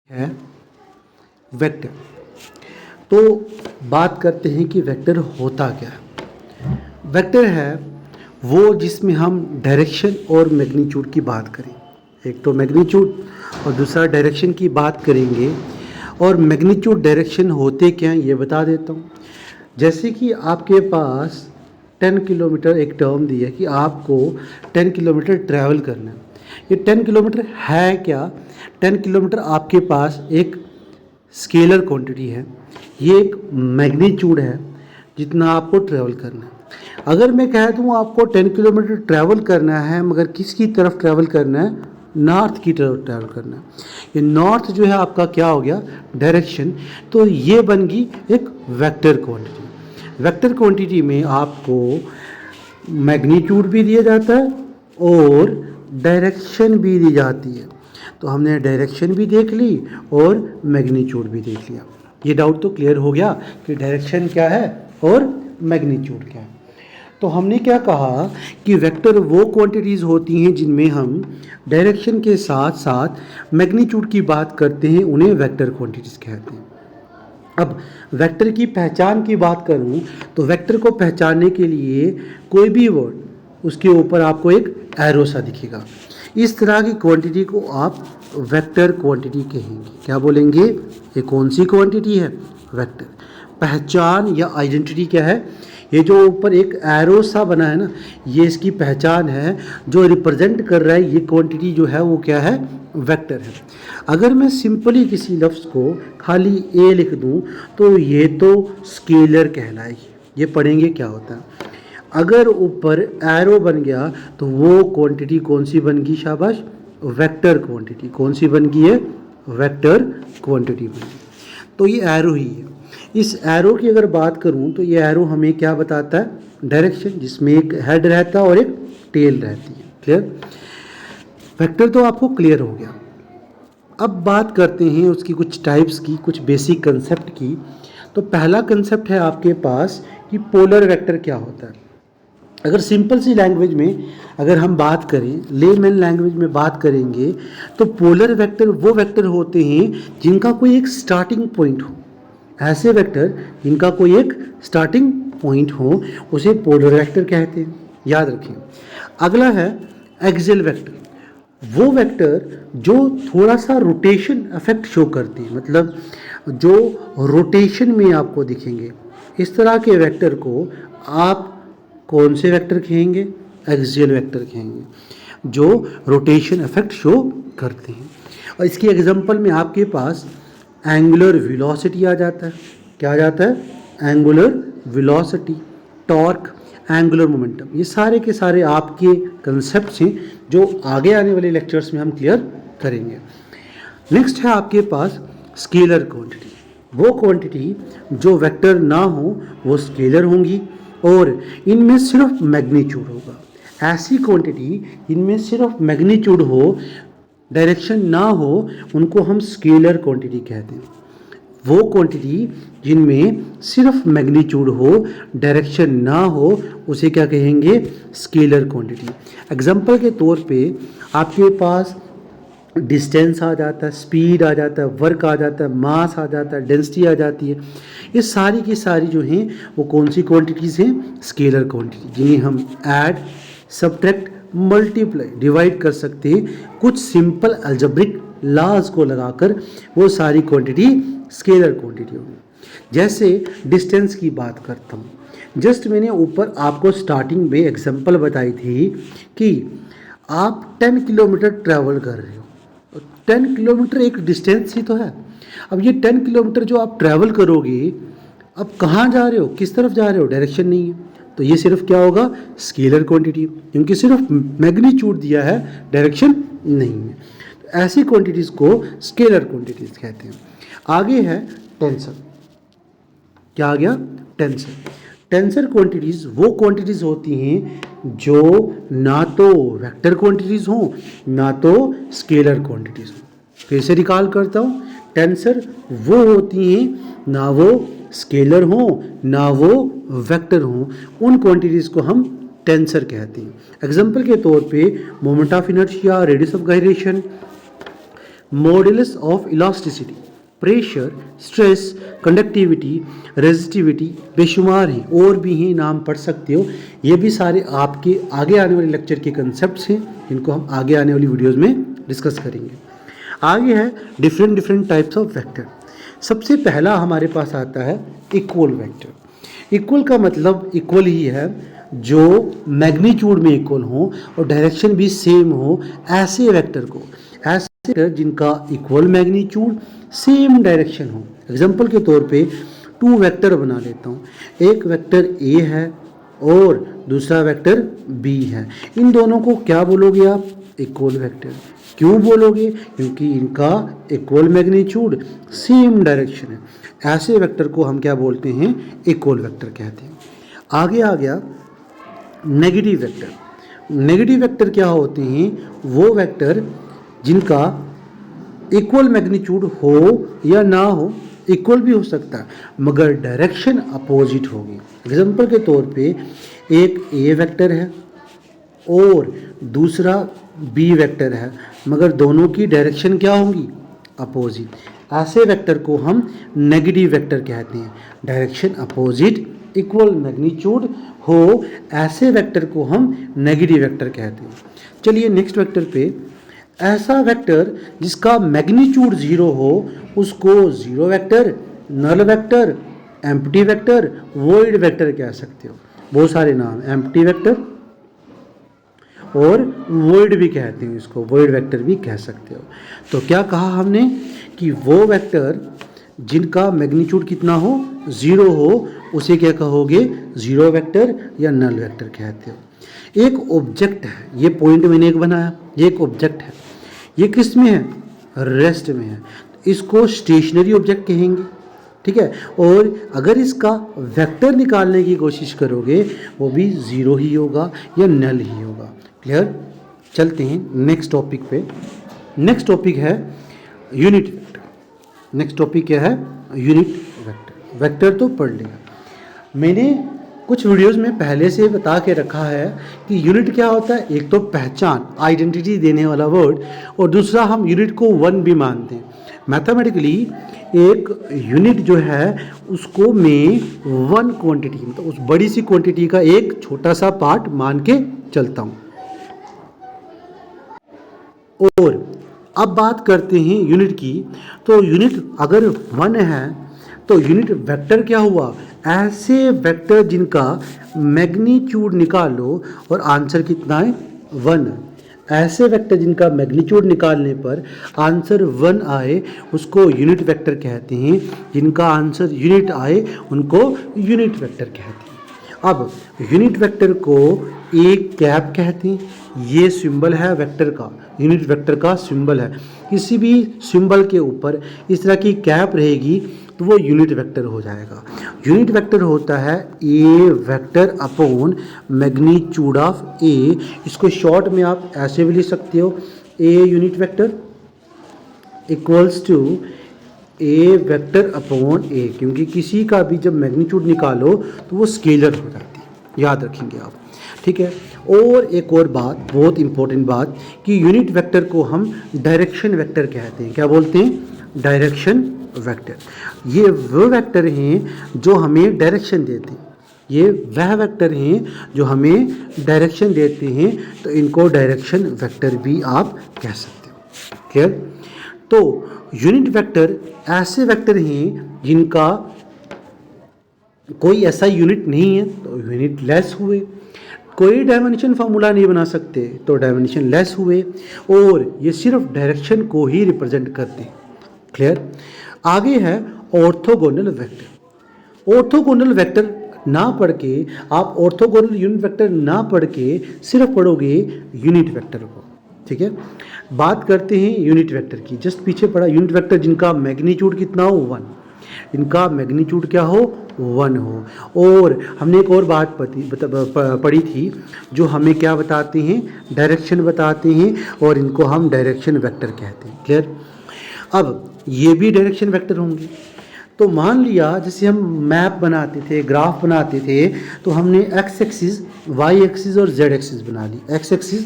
है वेक्टर। तो बात करते हैं कि वेक्टर होता क्या है। वेक्टर है वो जिसमें हम डायरेक्शन और मैग्नीट्यूड की बात करें। एक तो मैग्नीट्यूड और दूसरा डायरेक्शन की बात करेंगे। और मैग्नीट्यूड डायरेक्शन होते क्या हैं ये बता देता हूँ। जैसे कि आपके पास 10 किलोमीटर एक टर्म दी है कि आपको 10 किलोमीटर ट्रैवल करना है। ये 10 किलोमीटर है क्या? 10 किलोमीटर आपके पास एक स्केलर क्वांटिटी है, ये एक मैग्नीट्यूड है जितना आपको ट्रैवल करना है। अगर मैं कह दूँ आपको 10 किलोमीटर ट्रैवल करना है, मगर किसकी तरफ ट्रैवल करना है? नॉर्थ की तरफ ट्रैवल करना है। ये नॉर्थ जो है आपका क्या हो गया? डायरेक्शन। तो ये बन गई एक वेक्टर क्वांटिटी। वेक्टर क्वांटिटी में आपको मैग्नीट्यूड भी दिया जाता है और डायरेक्शन भी दी जाती है। तो हमने डायरेक्शन भी देख ली और मैग्नीट्यूड भी देख लिया। ये डाउट तो क्लियर हो गया कि डायरेक्शन क्या है और मैग्नीट्यूड क्या है। तो हमने क्या कहा कि वेक्टर वो क्वांटिटीज़ होती हैं जिनमें हम डायरेक्शन के साथ साथ मैग्नीट्यूड की बात करते हैं, उन्हें वेक्टर क्वांटिटीज़ कहते हैं। अब वेक्टर की पहचान की बात करूं तो वेक्टर को पहचानने के लिए कोई भी वर्ड उसके ऊपर आपको एक एरो सा दिखेगा। इस तरह की क्वांटिटी को आप वेक्टर क्वांटिटी कहेंगे। क्या बोलेंगे? ये कौन सी क्वांटिटी है? वेक्टर। पहचान या आइडेंटिटी क्या है? ये जो ऊपर एक एरो सा बना है ना, ये इसकी पहचान है जो रिप्रेजेंट कर रहा है ये क्वांटिटी जो है वो क्या है? वेक्टर है। अगर मैं सिंपली किसी लफ्ज़ को खाली ए लिख दूं तो ये तो स्केलर कहलाएगी। ये पढ़ेंगे क्या होता है। अगर ऊपर एरो बन गया तो वो क्वांटिटी कौन सी बन गई? शाबाश, वेक्टर क्वांटिटी। कौन सी बन गई है? वेक्टर क्वांटिटी बन गई। तो ये एरो ही है। इस एरो की अगर बात करूं तो ये एरो हमें क्या बताता है? डायरेक्शन, जिसमें एक हेड रहता है और एक टेल रहती है। क्लियर? वेक्टर तो आपको क्लियर हो गया। अब बात करते हैं उसकी कुछ टाइप्स की, कुछ बेसिक कंसेप्ट की। तो पहला कंसेप्ट है आपके पास कि पोलर वेक्टर क्या होता है। अगर सिंपल सी लैंग्वेज में अगर हम बात करें, लेमैन लैंग्वेज में बात करेंगे, तो पोलर वेक्टर वो वेक्टर होते हैं जिनका कोई एक स्टार्टिंग पॉइंट हो। ऐसे वेक्टर जिनका कोई एक स्टार्टिंग पॉइंट हो उसे पोलर वेक्टर कहते हैं। याद रखें। अगला है एक्सियल वेक्टर। वो वेक्टर जो थोड़ा सा रोटेशन इफेक्ट शो करती है, मतलब जो रोटेशन में आपको दिखेंगे। इस तरह के वेक्टर को आप कौन से वेक्टर कहेंगे? एक्सियल वेक्टर कहेंगे, जो रोटेशन इफेक्ट शो करते हैं। और इसकी एग्जांपल में आपके पास एंगुलर वेलोसिटी आ जाता है। क्या आ जाता है? Angular velocity, torque, angular momentum. ये सारे के सारे आपके कंसेप्ट्स हैं जो आगे आने वाले लेक्चर्स में हम क्लियर करेंगे। नेक्स्ट है आपके पास स्केलर क्वांटिटी। वो क्वांटिटी जो वेक्टर ना हो वो स्केलर होंगी और इनमें सिर्फ मैग्नीट्यूड होगा। ऐसी क्वांटिटी इनमें सिर्फ मैग्नीट्यूड हो, डायरेक्शन ना हो, उनको हम स्केलर क्वांटिटी कहते हैं। वो क्वांटिटी जिनमें सिर्फ मैग्नीट्यूड हो, डायरेक्शन ना हो, उसे क्या कहेंगे? Scalar quantity. एग्जांपल के तौर पे आपके पास डिस्टेंस आ जाता है, स्पीड आ जाता है, वर्क आ जाता है, मास आ जाता है, डेंसिटी आ जाती है। ये सारी की सारी जो हैं वो कौन सी क्वांटिटीज़ हैं? स्केलर क्वांटिटी, जिन्हें हम ऐड, सब्ट्रैक्ट, मल्टीप्लाई, डिवाइड कर सकते हैं कुछ सिंपल अलजेब्रिक लॉज को लगाकर। वो सारी क्वांटिटी स्केलर क्वांटिटी होगी। जैसे डिस्टेंस की बात करता हूँ। जस्ट मैंने ऊपर आपको स्टार्टिंग में एग्जांपल बताई थी कि आप 10 किलोमीटर ट्रैवल कर रहे हो। 10 किलोमीटर एक डिस्टेंस ही तो है। अब ये 10 किलोमीटर जो आप ट्रैवल करोगे, अब कहाँ जा रहे हो, किस तरफ जा रहे हो? डायरेक्शन नहीं है। तो ये सिर्फ क्या होगा? स्केलर क्वांटिटी, क्योंकि सिर्फ मैग्नीट्यूड दिया है, डायरेक्शन नहीं है। तो ऐसी क्वांटिटीज़ को स्केलर क्वांटिटीज़ कहते हैं। आगे है टेंसर। क्या आ गया? टेंसर। टेंसर क्वांटिटीज़ वो क्वांटिटीज़ होती हैं जो ना तो वेक्टर क्वांटिटीज़ हों ना तो स्केलर क्वांटिटीज़ हों। फिर से रिकॉल करता हूँ। टेंसर वो होती हैं ना वो स्केलर हों ना वो वेक्टर हों, उन क्वांटिटीज़ को हम टेंसर कहते हैं। एग्जांपल के तौर पे moment of inertia, radius of gyration, modulus of elasticity, pressure, stress, conductivity, resistivity बेशुमार हैं, और भी हैं, नाम पढ़ सकते हो। ये भी सारे आपके आगे आने वाले लेक्चर के कंसेप्ट्स हैं, इनको हम आगे आने वाली वीडियोस में डिस्कस करेंगे। आगे है डिफरेंट टाइप्स ऑफ वेक्टर। सबसे पहला हमारे पास आता है इक्वल वेक्टर। इक्वल का मतलब इक्वल ही है, जो मैग्नीट्यूड में इक्वल हो और डायरेक्शन भी सेम हो, ऐसे वेक्टर को, ऐसे वेक्टर जिनका इक्वल मैग्नीट्यूड सेम डायरेक्शन हो। एग्जांपल के तौर पे 2 वेक्टर बना लेता हूँ, एक वेक्टर ए है और दूसरा वेक्टर बी है। इन दोनों को क्या बोलोगे आप? Equal vector. क्यों बोलोगे? क्योंकि इनका इक्वल मैग्नीट्यूड सेम डायरेक्शन है। ऐसे वेक्टर को हम क्या बोलते हैं? इक्वल वेक्टर कहते हैं। आगे आ गया नेगेटिव वेक्टर। नेगेटिव वेक्टर क्या होते हैं? वो वेक्टर जिनका इक्वल मैग्नीट्यूड हो या ना हो, इक्वल भी हो सकता है मगर डायरेक्शन अपोजिट होगी। एग्जांपल के तौर पे एक ए वेक्टर है और दूसरा बी वेक्टर है, मगर दोनों की डायरेक्शन क्या होंगी? अपोजिट। ऐसे वेक्टर को हम नेगेटिव वेक्टर कहते हैं। डायरेक्शन अपोजिट, इक्वल मैग्नीट्यूड हो, ऐसे वेक्टर को हम नेगेटिव वेक्टर कहते हैं। चलिए नेक्स्ट वेक्टर पे, ऐसा वेक्टर जिसका मैग्नीट्यूड 0 हो उसको zero vector, null vector, empty vector, void vector कह सकते हो। बहुत सारे नाम, एम्प्टी वेक्टर और वॉइड भी कहते हैं इसको, वॉइड वेक्टर भी कह सकते हो। तो क्या कहा हमने कि वो वेक्टर जिनका मैग्नीट्यूड कितना हो? 0 हो, उसे क्या कहोगे? जीरो वेक्टर या नल वेक्टर कहते हो। एक ऑब्जेक्ट है, ये पॉइंट मैंने एक बनाया, ये एक ऑब्जेक्ट है, ये किस में है? रेस्ट में है, इसको स्टेशनरी ऑब्जेक्ट कहेंगे, ठीक है। और अगर इसका वेक्टर निकालने की कोशिश करोगे वो भी 0 ही होगा या नल ही होगा। क्लियर? चलते हैं नेक्स्ट टॉपिक पे। नेक्स्ट टॉपिक है यूनिट वेक्टर। नेक्स्ट टॉपिक क्या है? Unit vector. वेक्टर तो पढ़ लिया मैंने, कुछ वीडियोस में पहले से बता के रखा है कि यूनिट क्या होता है। एक तो पहचान, आइडेंटिटी देने वाला वर्ड, और दूसरा हम यूनिट को 1 भी मानते हैं। मैथमेटिकली एक यूनिट जो है उसको मैं 1 क्वांटिटी, मतलब उस बड़ी सी क्वांटिटी का एक छोटा सा पार्ट मान के चलता हूँ। और अब बात करते हैं यूनिट की। तो यूनिट अगर 1 है तो यूनिट वेक्टर क्या हुआ? ऐसे वेक्टर जिनका मैग्नीट्यूड निकालो और आंसर कितना है? 1। ऐसे वेक्टर जिनका मैग्नीट्यूड निकालने पर आंसर 1 आए उसको यूनिट वेक्टर कहते हैं। जिनका आंसर यूनिट आए उनको यूनिट वेक्टर कहते हैं। अब यूनिट वेक्टर को एक कैप कहते हैं। ये सिंबल है वेक्टर का, यूनिट वेक्टर का सिंबल है। किसी भी सिंबल के ऊपर इस तरह की कैप रहेगी तो वो यूनिट वेक्टर हो जाएगा। यूनिट वेक्टर होता है A vector upon magnitude of A. इसको शॉर्ट में आप ऐसे भी लिख सकते हो, A unit vector equals to A vector upon A, क्योंकि किसी का भी जब मैग्नीट्यूड निकालो तो वो स्केलर हो जाती है, याद रखेंगे आप, ठीक है। और एक और बात, बहुत इंपॉर्टेंट बात, कि यूनिट वेक्टर को हम डायरेक्शन वेक्टर कहते हैं। क्या बोलते हैं? Direction vector. ये वो वेक्टर हैं जो हमें डायरेक्शन देते हैं, ये वह वेक्टर हैं जो हमें डायरेक्शन देते हैं, तो इनको डायरेक्शन वेक्टर भी आप कह सकते हो। क्लियर? तो यूनिट वेक्टर ऐसे वेक्टर हैं जिनका कोई ऐसा यूनिट नहीं है तो यूनिट लेस हुए, कोई डायमेंशन फार्मूला नहीं बना सकते तो डायमेंशन लेस हुए, और ये सिर्फ डायरेक्शन को ही रिप्रेजेंट करते हैं। क्लियर? आगे है ऑर्थोगोनल वेक्टर। ऑर्थोगोनल वेक्टर ना पढ़ के आप, ऑर्थोगोनल यूनिट वेक्टर ना पढ़ के सिर्फ पढ़ोगे यूनिट वेक्टर को, ठीक है। बात करते हैं यूनिट वेक्टर की। जस्ट पीछे पढ़ा यूनिट वेक्टर जिनका मैग्नीट्यूड कितना हो? 1। इनका मैग्नीट्यूड क्या हो? 1 हो। और हमने एक और बात पढ़ी थी जो हमें क्या बताते हैं? डायरेक्शन बताते हैं, और इनको हम डायरेक्शन वेक्टर कहते हैं। क्लियर? अब ये भी डायरेक्शन वेक्टर होंगे। तो मान लिया जैसे हम मैप बनाते थे, ग्राफ बनाते थे, तो हमने एक्स एक्सिस, वाई एक्सिस और जेड एक्सिस बना ली। X axis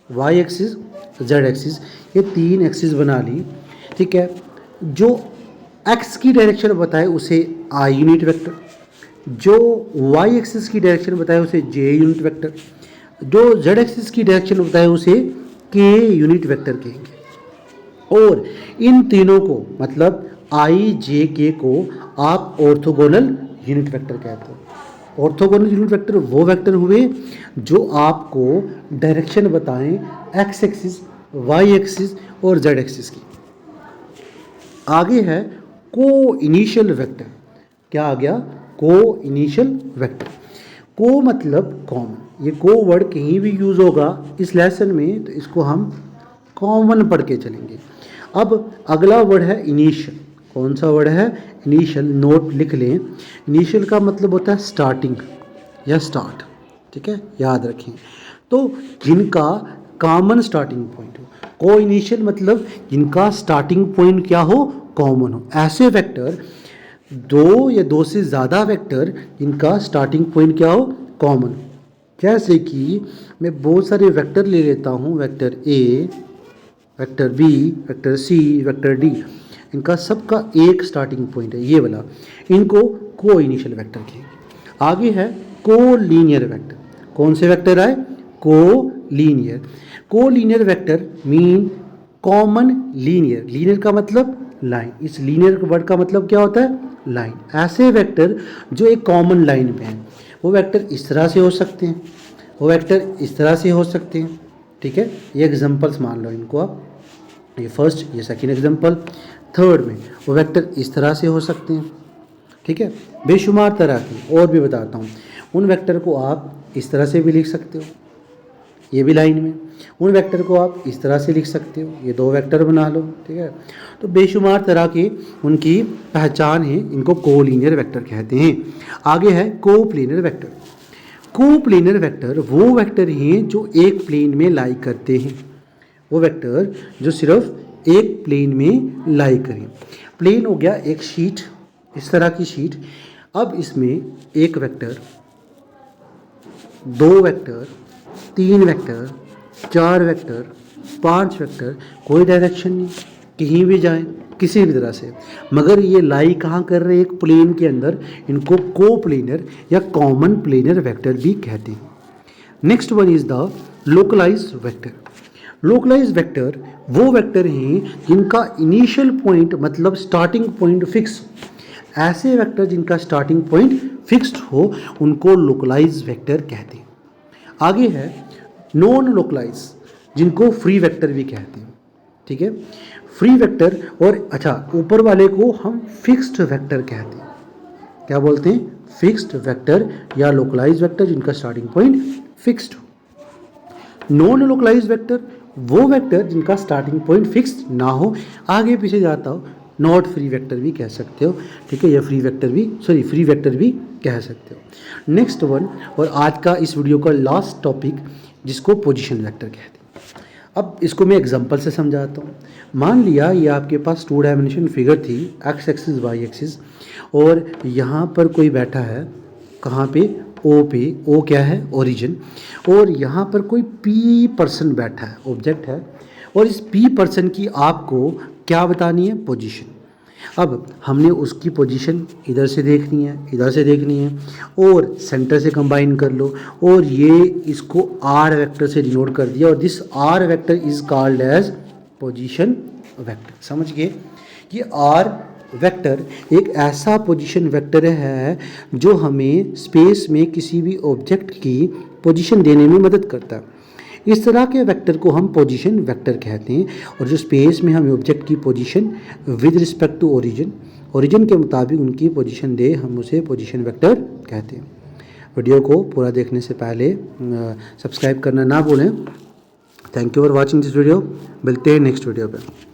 Y axis, Z axis, ये 3 एक्सिस बना ली, ठीक है। जो एक्स की डायरेक्शन बताए उसे आई यूनिट वेक्टर, जो वाई एक्सिस की डायरेक्शन बताए उसे जे यूनिट वेक्टर, जो जेड एक्सिस की डायरेक्शन बताए उसे के यूनिट वेक्टर कहेंगे। और इन तीनों को मतलब आई जे के को आप ऑर्थोगोनल यूनिट वेक्टर कहते हो। ऑर्थोगोनल यूनिट वेक्टर वो वेक्टर हुए जो आपको डायरेक्शन बताएं एक्स एक्सिस, वाई एक्सिस और जेड एक्सिस की। आगे है को इनिशियल वेक्टर। क्या आ गया? को इनिशियल वेक्टर। को मतलब कॉमन, ये को वर्ड कहीं भी यूज़ होगा इस लेसन में तो इसको हम कॉमन पढ़ के चलेंगे। अब अगला वर्ड है इनिशियल। कौन सा वर्ड है? इनिशियल। नोट लिख लें, इनिशियल का मतलब होता है स्टार्टिंग या स्टार्ट, ठीक है, याद रखें। तो जिनका कॉमन स्टार्टिंग पॉइंट हो, को इनिशियल मतलब जिनका स्टार्टिंग पॉइंट क्या हो? कॉमन हो। ऐसे वेक्टर, दो या दो से ज़्यादा वेक्टर जिनका स्टार्टिंग पॉइंट क्या हो? कॉमन। जैसे कि मैं बहुत सारे वेक्टर ले लेता हूँ, vector A, vector B, vector C, vector D, इनका सबका एक स्टार्टिंग पॉइंट है ये वाला, इनको को इनिशियल वेक्टर कहेंगे। आगे है को लीनियर वेक्टर। कौन से वेक्टर आए? को लीनियर। को linear vector mean common linear. Linear का मतलब लाइन। इस लीनियर वर्ड का मतलब क्या होता है? लाइन। ऐसे वेक्टर जो एक कॉमन लाइन पे हैं, वो वेक्टर इस तरह से हो सकते हैं, वो वेक्टर इस तरह से हो सकते हैं, ठीक है। ये एग्जांपल्स मान लो इनको आप, ये फर्स्ट, ये सेकंड एग्जांपल। थर्ड में वो वेक्टर इस तरह से हो सकते हैं, ठीक है। बेशुमार तरह की और भी बताता हूँ। उन वेक्टर को आप इस तरह से भी लिख सकते हो, ये भी लाइन में। उन वेक्टर को आप इस तरह से लिख सकते हो, ये दो वेक्टर बना लो, ठीक है। तो बेशुमार तरह की उनकी पहचान है, इनको कोलिनियर वेक्टर कहते हैं। आगे है कोप्लेनर वेक्टर। कोप्लेनर वेक्टर वो वेक्टर हैं जो एक प्लेन में लाई करते हैं, वो वेक्टर जो सिर्फ एक प्लेन में लाई करें। प्लेन हो गया एक शीट, इस तरह की शीट। अब इसमें एक वेक्टर, दो वेक्टर, तीन वेक्टर, चार वेक्टर, पांच वेक्टर, कोई डायरेक्शन नहीं, कहीं भी जाएं किसी भी तरह से, मगर ये लाई कहाँ कर रहे हैं? एक प्लेन के अंदर। इनको कोप्लेनर या कॉमन प्लेनर वेक्टर भी कहते हैं। Next one is the localized vector. Localized vector वो वेक्टर हैं जिनका इनिशियल पॉइंट मतलब स्टार्टिंग पॉइंट फिक्स। ऐसे वेक्टर जिनका स्टार्टिंग पॉइंट फिक्स्ड हो उनको लोकलाइज्ड वेक्टर कहते हैं। आगे है नॉन लोकलाइज, जिनको फ्री वेक्टर भी कहते हैं, ठीक है। फ्री वेक्टर और अच्छा, ऊपर वाले को हम फिक्स्ड वेक्टर कहते हैं। क्या बोलते हैं? फिक्स्ड वेक्टर या लोकलाइज वेक्टर जिनका स्टार्टिंग पॉइंट फिक्स्ड हो। नॉन लोकलाइज वेक्टर वो वेक्टर जिनका स्टार्टिंग पॉइंट फिक्स्ड ना हो। आगे पीछे जाता हो, नॉट फ्री वेक्टर भी कह सकते हो, ठीक है, या फ्री वेक्टर भी कह सकते हो। नेक्स्ट वन और आज का इस वीडियो का लास्ट टॉपिक, जिसको पोजीशन वेक्टर कहते हैं। अब इसको मैं एग्जांपल से समझाता हूँ। मान लिया ये आपके पास 2 डायमेंशन फिगर थी, एक्स एक्सिस वाई एक्सिस, और यहाँ पर कोई बैठा है, कहाँ पे? ओ पे। ओ क्या है? ओरिजिन। और यहाँ पर कोई पी पर्सन बैठा है, ऑब्जेक्ट है, और इस पी पर्सन की आपको क्या बतानी है? पोजीशन। अब हमने उसकी पोजीशन इधर से देखनी है, इधर से देखनी है, और सेंटर से कंबाइन कर लो, और ये इसको आर वेक्टर से डिनोट कर दिया, और this R vector is called as position vector. समझ गए कि आर वेक्टर एक ऐसा पोजीशन वेक्टर है जो हमें स्पेस में किसी भी ऑब्जेक्ट की पोजीशन देने में मदद करता है। इस तरह के वेक्टर को हम पोजीशन वेक्टर कहते हैं, और जो स्पेस में हमें ऑब्जेक्ट की position with respect to origin के मुताबिक उनकी पोजीशन दे, हम उसे पोजीशन वेक्टर कहते हैं। वीडियो को पूरा देखने से पहले सब्सक्राइब करना ना भूलें। Thank you for watching this video. मिलते हैं नेक्स्ट वीडियो पे।